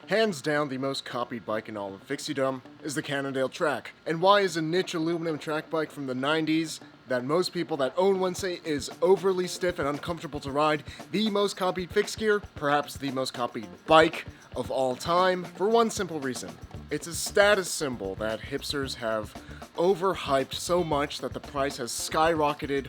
Hands down, the most copied bike in all of Fixiedom is the Cannondale Track. And why is a niche aluminum track bike from the 90s that most people that own one say is overly stiff and uncomfortable to ride the most copied fixed gear, perhaps the most copied bike of all time, for one simple reason. It's a status symbol that hipsters have overhyped so much that the price has skyrocketed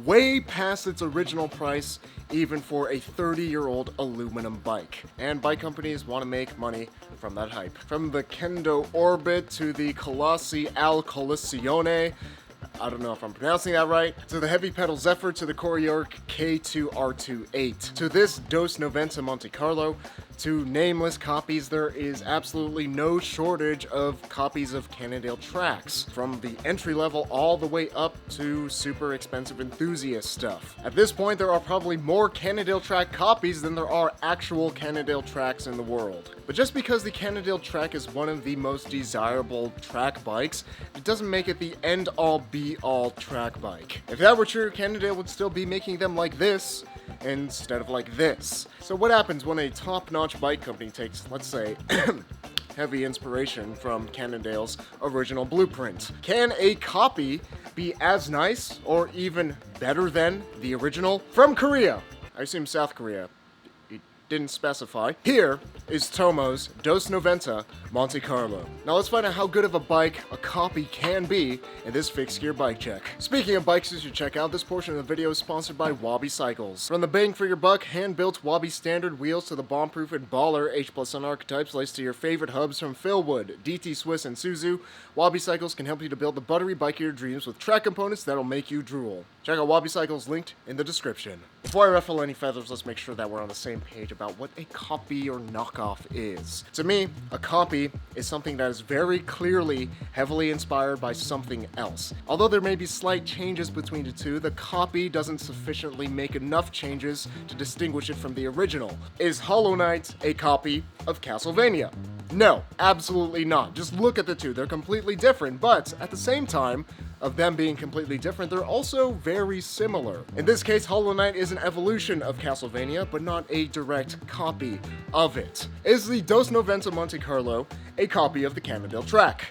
way past its original price, even for a 30-year-old aluminum bike. And bike companies want to make money from that hype. From the Kendo Orbit to the Colossi Al Colazione, I don't know if I'm pronouncing that right, to the Heavy Pedal Zephyr, to the Coriork K2R28, to this Dos Noventa Monte Carlo, to nameless copies. There is absolutely no shortage of copies of Cannondale Tracks, from the entry level all the way up to super expensive enthusiast stuff. At this point, there are probably more Cannondale Track copies than there are actual Cannondale Tracks in the world. But just because the Cannondale Track is one of the most desirable track bikes, it doesn't make it the end-all be-all track bike. If that were true, Cannondale would still be making them like this instead of like this. So what happens when a top-notch bike company takes, let's say, heavy inspiration from Cannondale's original blueprint? Can a copy be as nice or even better than the original? From Korea, I assume South Korea, it didn't specify. Here is Tomo's Dos Noventa Monte Carlo. Now let's find out how good of a bike a copy can be in this fixed gear bike check. Speaking of bikes you should check out, this portion of the video is sponsored by Wabi Cycles. From the bang for your buck, hand-built Wabi standard wheels to the bomb-proof and baller H+N archetypes laced to your favorite hubs from Philwood, DT Swiss, and Suzu, Wabi Cycles can help you to build the buttery bike of your dreams with track components that'll make you drool. Check out Wabi Cycles linked in the description. Before I ruffle any feathers, let's make sure that we're on the same page about what a copy or knockoff is. To me, a copy is something that is very clearly heavily inspired by something else. Although there may be slight changes between the two, the copy doesn't sufficiently make enough changes to distinguish it from the original. Is Hollow Knight a copy of Castlevania? No, absolutely not. Just look at the two. They're completely different, but at the same time, of them being completely different, they're also very similar. In this case, Hollow Knight is an evolution of Castlevania, but not a direct copy of it. Is the Dos Noventa Monte Carlo a copy of the Cannondale Track?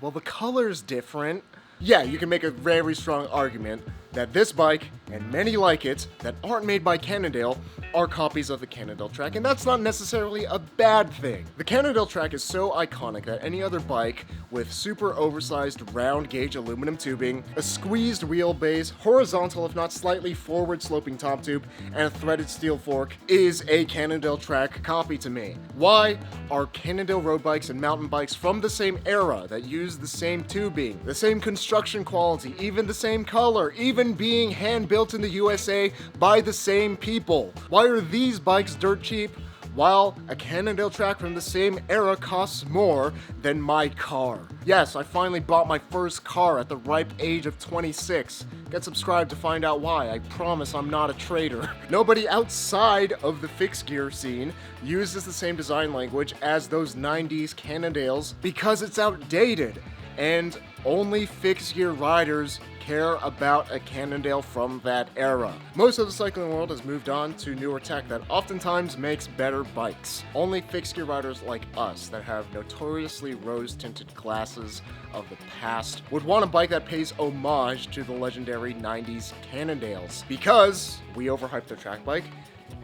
Well, the color's different. Yeah, you can make a very strong argument that this bike, and many like it, that aren't made by Cannondale, are copies of the Cannondale Track, and that's not necessarily a bad thing. The Cannondale Track is so iconic that any other bike with super oversized round gauge aluminum tubing, a squeezed wheelbase, horizontal if not slightly forward sloping top tube, and a threaded steel fork is a Cannondale Track copy to me. Why are Cannondale road bikes and mountain bikes from the same era that use the same tubing, the same construction quality, even the same color, even being hand-built in the USA by the same people? Why are these bikes dirt cheap, while a Cannondale Track from the same era costs more than my car? Yes, I finally bought my first car at the ripe age of 26. Get subscribed to find out why. I promise I'm not a traitor. Nobody outside of the fixed gear scene uses the same design language as those 90s Cannondales because it's outdated, and only fixed gear riders care about a Cannondale from that era. Most of the cycling world has moved on to newer tech that oftentimes makes better bikes. Only fixed gear riders like us that have notoriously rose-tinted glasses of the past would want a bike that pays homage to the legendary 90s Cannondales, because we overhyped their track bike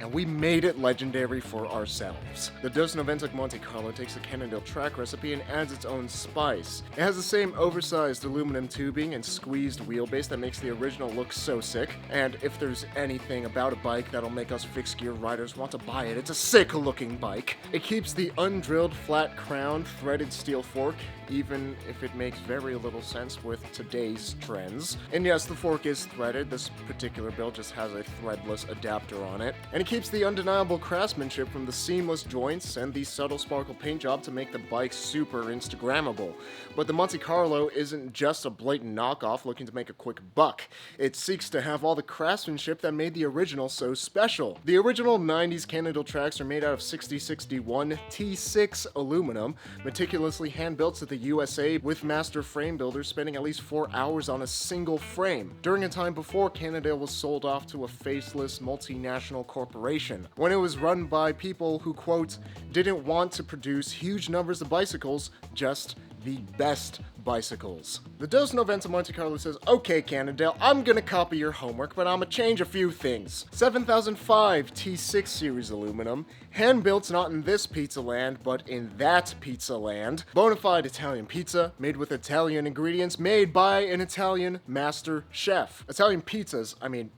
and we made it legendary for ourselves. The Dos Noventa Monte Carlo takes the Cannondale Track recipe and adds its own spice. It has the same oversized aluminum tubing and squeezed wheelbase that makes the original look so sick, and if there's anything about a bike that'll make us fixed gear riders want to buy it, it's a sick looking bike. It keeps the undrilled flat crown threaded steel fork, even if it makes very little sense with today's trends. And yes, the fork is threaded. This particular build just has a threadless adapter on it. And it keeps the undeniable craftsmanship from the seamless joints and the subtle sparkle paint job to make the bike super Instagrammable. But the Monte Carlo isn't just a blatant knockoff looking to make a quick buck. It seeks to have all the craftsmanship that made the original so special. The original 90s Cannondale Tracks are made out of 6061 T6 aluminum, meticulously hand-built to the USA, with master frame builders spending at least 4 hours on a single frame, during a time before Cannondale was sold off to a faceless multinational corporation corporation, when it was run by people who, quote, didn't want to produce huge numbers of bicycles, just the best bicycles. The Dos Noventa Monte Carlo says, okay, Cannondale, I'm gonna copy your homework, but I'm gonna change a few things. 7005 T6 series aluminum, hand-built not in this pizza land, but in that pizza land. Bonafide Italian pizza, made with Italian ingredients, made by an Italian master chef. Italian pizzas,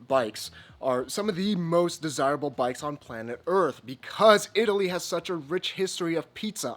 bikes, are some of the most desirable bikes on planet Earth because Italy has such a rich history of pizza,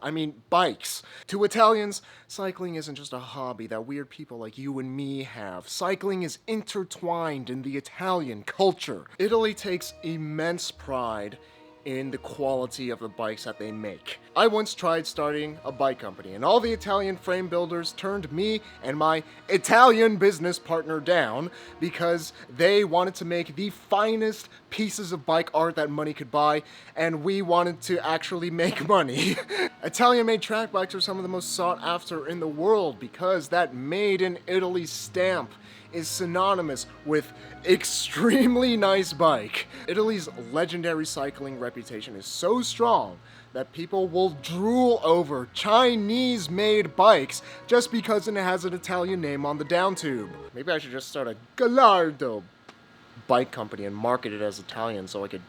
bikes. To Italians, cycling isn't just a hobby that weird people like you and me have. Cycling is intertwined in the Italian culture. Italy takes immense pride in the quality of the bikes that they make. I once tried starting a bike company, and all the Italian frame builders turned me and my Italian business partner down because they wanted to make the finest pieces of bike art that money could buy, and we wanted to actually make money. Italian-made track bikes are some of the most sought after in the world because that made in Italy stamp is synonymous with extremely nice bike. Italy's legendary cycling reputation is so strong that people will drool over Chinese-made bikes just because it has an Italian name on the down tube. Maybe I should just start a Gallardo bike company and market it as Italian so I could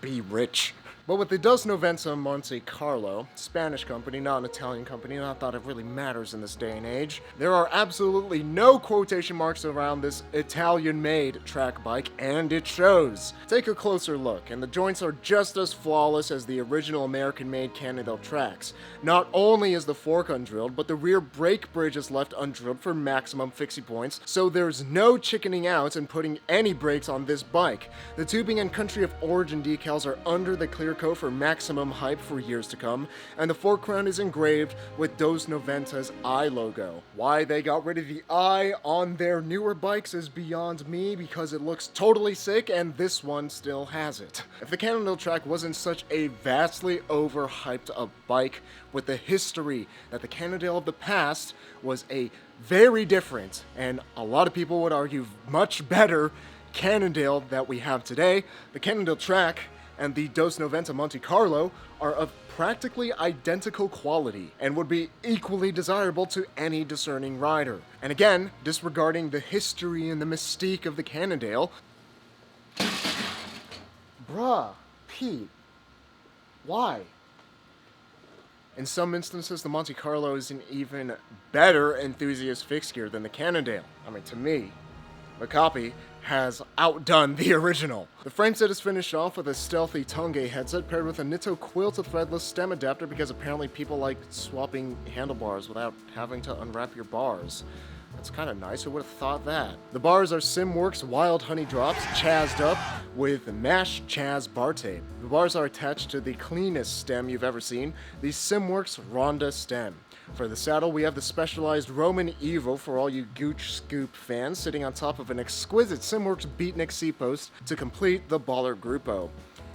be rich. But with the Dos Noventa Monte Carlo, Spanish company, not an Italian company, not that it really matters in this day and age, there are absolutely no quotation marks around this Italian-made track bike, and it shows. Take a closer look, and the joints are just as flawless as the original American-made Cannondale tracks. Not only is the fork undrilled, but the rear brake bridge is left undrilled for maximum fixie points, so there's no chickening out and putting any brakes on this bike. The tubing and country of origin decals are under the clear coat for maximum hype for years to come, and the foreground is engraved with Dos Noventa's I logo. Why they got rid of the I on their newer bikes is beyond me because it looks totally sick and this one still has it. If the Cannondale Track wasn't such a vastly overhyped up bike with the history that the Cannondale of the past was a very different, and a lot of people would argue much better, Cannondale that we have today, the Cannondale Track and the Dos Noventa Monte Carlo are of practically identical quality and would be equally desirable to any discerning rider. And again, disregarding the history and the mystique of the Cannondale, bruh, Pete, why? In some instances, the Monte Carlo is an even better enthusiast fixed gear than the Cannondale. To me, the copy has outdone the original. The frameset is finished off with a stealthy Tonge headset paired with a Nitto quilted threadless stem adapter because apparently people like swapping handlebars without having to unwrap your bars. That's kind of nice, who would have thought that? The bars are Simworks Wild Honey Drops, chazzed up with Mash Chaz bar tape. The bars are attached to the cleanest stem you've ever seen, the Simworks Ronda stem. For the saddle, we have the specialized Roman Evo for all you Gooch Scoop fans, sitting on top of an exquisite Simworks beatnik C-post to complete the baller Gruppo.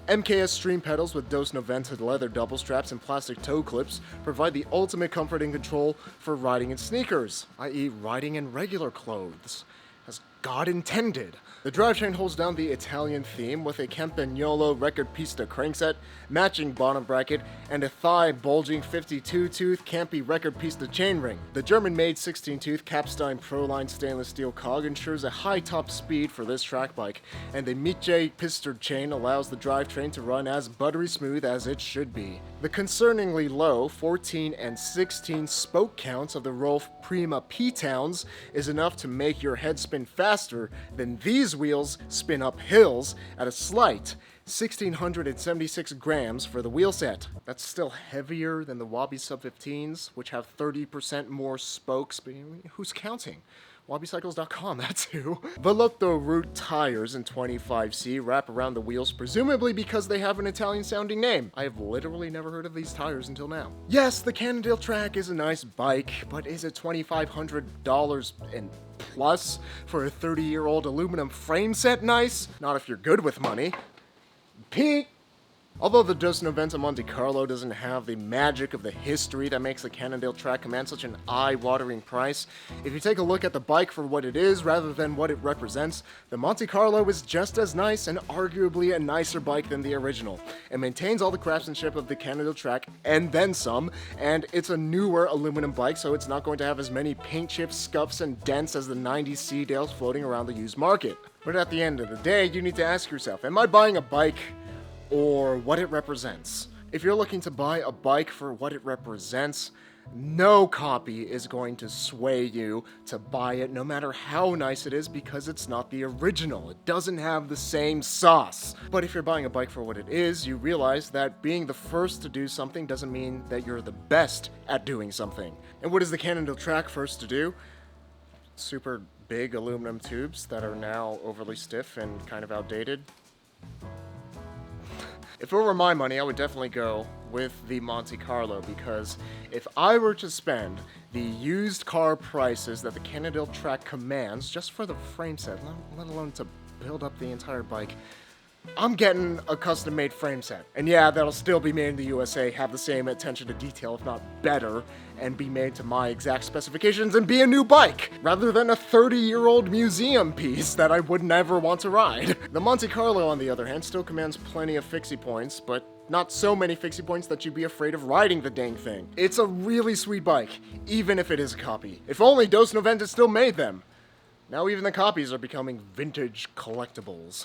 MKS stream pedals with Dos Noventa leather double straps and plastic toe clips provide the ultimate comfort and control for riding in sneakers, i.e. riding in regular clothes, as God intended. The drivetrain holds down the Italian theme with a Campagnolo record pista crankset, matching bottom bracket, and a thigh-bulging 52-tooth Campy record pista chainring. The German-made 16-tooth Capstein Proline stainless steel cog ensures a high top speed for this track bike, and the Miche piston chain allows the drivetrain to run as buttery smooth as it should be. The concerningly low 14 and 16 spoke counts of the Rolf Prima P-Towns is enough to make your head spin faster than these wheels spin up hills at a slight 1,676 grams for the wheel set. That's still heavier than the Wabi Sub-15s, which have 30% more spokes, but who's counting? WabiCycles.com, that's who. Velotto Root tires in 25C wrap around the wheels, presumably because they have an Italian-sounding name. I have literally never heard of these tires until now. Yes, the Cannondale Track is a nice bike, but is it $2,500 and plus for a 30-year-old aluminum frame set nice? Not if you're good with money. Pete, Although the Dos Noventa Monte Carlo doesn't have the magic of the history that makes the Cannondale Track command such an eye-watering price, if you take a look at the bike for what it is rather than what it represents, the Monte Carlo is just as nice and arguably a nicer bike than the original. It maintains all the craftsmanship of the Cannondale Track and then some, and it's a newer aluminum bike, so it's not going to have as many paint chips, scuffs, and dents as the 90s Seadales floating around the used market. But at the end of the day, you need to ask yourself, am I buying a bike or what it represents? If you're looking to buy a bike for what it represents, no copy is going to sway you to buy it no matter how nice it is, because it's not the original. It doesn't have the same sauce. But if you're buying a bike for what it is, you realize that being the first to do something doesn't mean that you're the best at doing something. And what is the Cannondale Track first to do? Super big aluminum tubes that are now overly stiff and kind of outdated. If it were my money, I would definitely go with the Monte Carlo, because if I were to spend the used car prices that the Cannondale Track commands just for the frame set, let alone to build up the entire bike, I'm getting a custom-made frame set. And yeah, that'll still be made in the USA, have the same attention to detail, if not better, and be made to my exact specifications and be a new bike, rather than a 30-year-old museum piece that I would never want to ride. The Monte Carlo, on the other hand, still commands plenty of fixie points, but not so many fixie points that you'd be afraid of riding the dang thing. It's a really sweet bike, even if it is a copy. If only Dos Noventa still made them. Now even the copies are becoming vintage collectibles.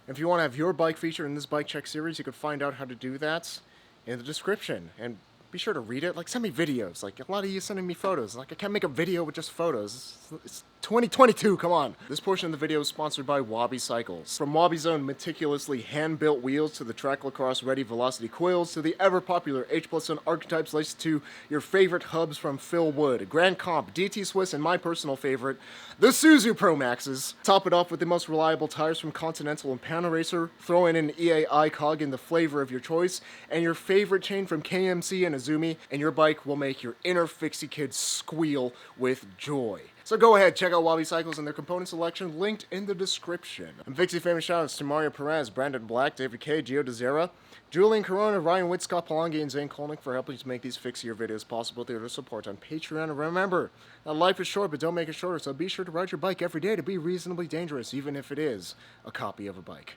If you want to have your bike featured in this bike check series, you can find out how to do that in the description. And be sure to read it. Like, send me videos. Like, a lot of you sending me photos. Like, I can't make a video with just photos. It's 2022, come on. This portion of the video is sponsored by Wabi Cycles. From Wabi's own meticulously hand-built wheels to the track lacrosse ready velocity coils to the ever-popular H+N archetypes laced to your favorite hubs from Phil Wood, Grand Comp, DT Swiss, and my personal favorite, the Suzu Pro Maxes. Top it off with the most reliable tires from Continental and Panaracer, throw in an EAI cog in the flavor of your choice, and your favorite chain from KMC and Azumi, and your bike will make your inner fixie kid squeal with joy. So go ahead, check out Wabi Cycles and their component selection linked in the description. And Fixie famous shoutouts to Mario Perez, Brandon Black, David K, Gio Dezera, Julian Corona, Ryan Witt, Scott Palangi, and Zane Kolnik for helping to make these Fixier videos possible through their support on Patreon. And remember, that life is short, but don't make it shorter, so be sure to ride your bike every day to be reasonably dangerous, even if it is a copy of a bike.